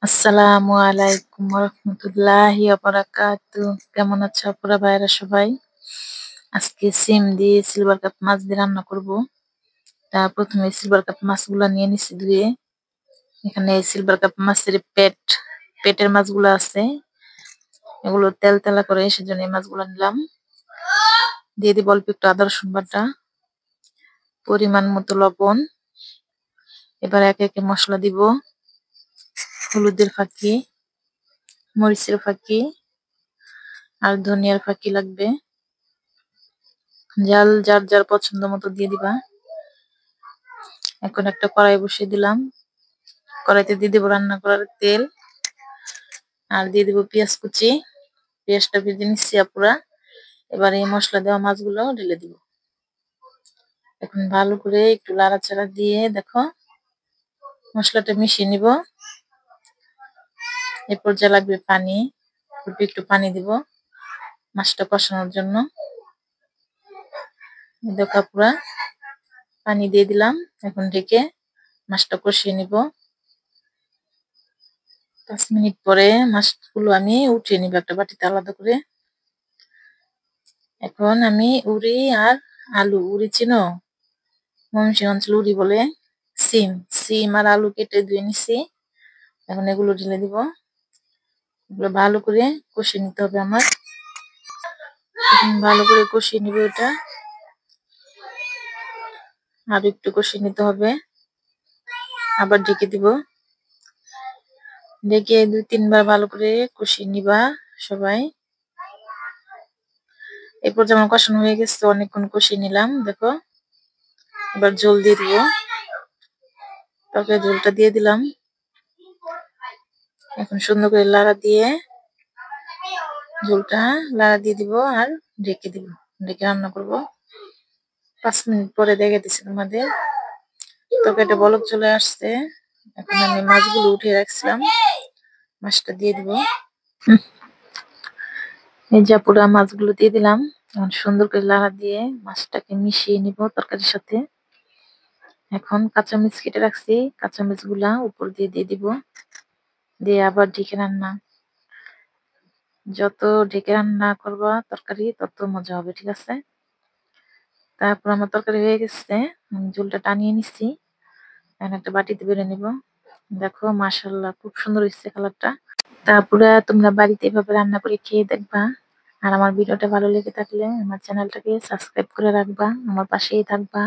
আসসালামু আলাইকুম রহমতুল্লাহি বারাকাতুহু। কেমন আছো আপুরা ভাইরা সবাই? আজকে সিম দিয়ে সিলভার কাপ মাছ দিয়ে রান্না করব। প্রথমে সিলভার কাপ মাছগুলা নিয়ে নিছি ধুয়ে। এখানে সিলভার কাপ মাছের পেটের মাছগুলো আছে, এগুলো তেল তেলা করে সেজন্য এই মাছগুলো নিলাম। দিয়ে দিব অল্প একটু আদা রসুন বাটা, পরিমাণ মতো লবণ। এবার একে একে মশলা দিব। হলুদের ফাঁকি, মরিচের ফাঁকি আর ধনিয়ার ফাঁকি লাগবে। জাল যার যার পছন্দ মতো দিয়ে দিবা। এখন একটা কড়াই বসিয়ে দিলাম। কড়াইতে দিয়ে দেবো রান্না করার তেল আর দিয়ে দেবো পেঁয়াজ কুচি। পেঁয়াজটা ভেজে নিচ্ছি আপুরা। এবার এই মশলা দেওয়া মাছগুলো ঢেলে দিব। এখন ভালো করে একটু লাড়াচাড়া দিয়ে দেখো মশলাটা মিশিয়ে নিব। এরপর যা লাগবে পানি, অল্প একটু পানি দিব মাছটা কষানোর জন্য। দেখো আপুরা পানি দিয়ে দিলাম। এখন ঢেকে মাছটা কষিয়ে নিব। 5 মিনিট পরে মাছগুলো আমি উঠিয়ে নিব একটা বাটিতে আলাদা করে। এখন আমি উড়ি আর আলু, উড়ি চিনো? ময়মনসিংহ অঞ্চল উড়ি বলে। সিম আর আলু কেটে ধুয়ে নিছি। এখন এগুলো ঢেলে দিব। এগুলো ভালো করে কষিয়ে নিতে হবে আমার। ভালো করে কষিয়ে নিব এটা। আর একটু কষিয়ে নিতে হবে। আবার ঢেকে দিব। ঢেকে 2-3 বার ভালো করে কষিয়ে নিবা সবাই। এরপর যেমন কষানো হয়ে গেছে, অনেকক্ষণ কষিয়ে নিলাম দেখো। এবার ঝোল দিয়ে দিব। তারপরে ঝোলটা দিয়ে দিলাম। এখন সুন্দর করে লাড়া দিয়ে ঝোলটা লাড়া দিয়ে দিব আর ঢেকে দিব। ঢেকে রান্না করব। 5 মিনিট পরে দেখে দিচ্ছি তোমাদের। তরকারিটা বলক চলে আসছে। এখন আমি মাছগুলো উঠিয়ে রাখছিলাম, মাছটা দিয়ে দিব। এই যে পুরা মাছগুলো দিয়ে দিলাম। এখন সুন্দর করে লাড়া দিয়ে মাছটাকে মিশিয়ে নিব তরকারির সাথে। এখন কাঁচামরিচ কেটে রাখছি, কাঁচামরিচ গুলা উপর দিয়ে দিয়ে দিব। দিয়ে আবার ঢেকে রান্না। যত ঢেকে রান্না করবা তরকারি তত মজা হবে, ঠিক আছে? তারপর আমার তরকারি হয়ে গেছে, আমি ঝোলটা টানিয়ে নিচ্ছি। এখন একটা বাটিতে বেড়ে নিব। দেখো মাশাআল্লাহ খুব সুন্দর হয়েছে কালারটা। তারপরে তোমরা বাড়িতে এভাবে রান্না করে খেয়ে দেখবা। আর আমার ভিডিওটা ভালো লেগে থাকলে আমার চ্যানেলটাকে সাবস্ক্রাইব করে রাখবা, আমার পাশেই থাকবা।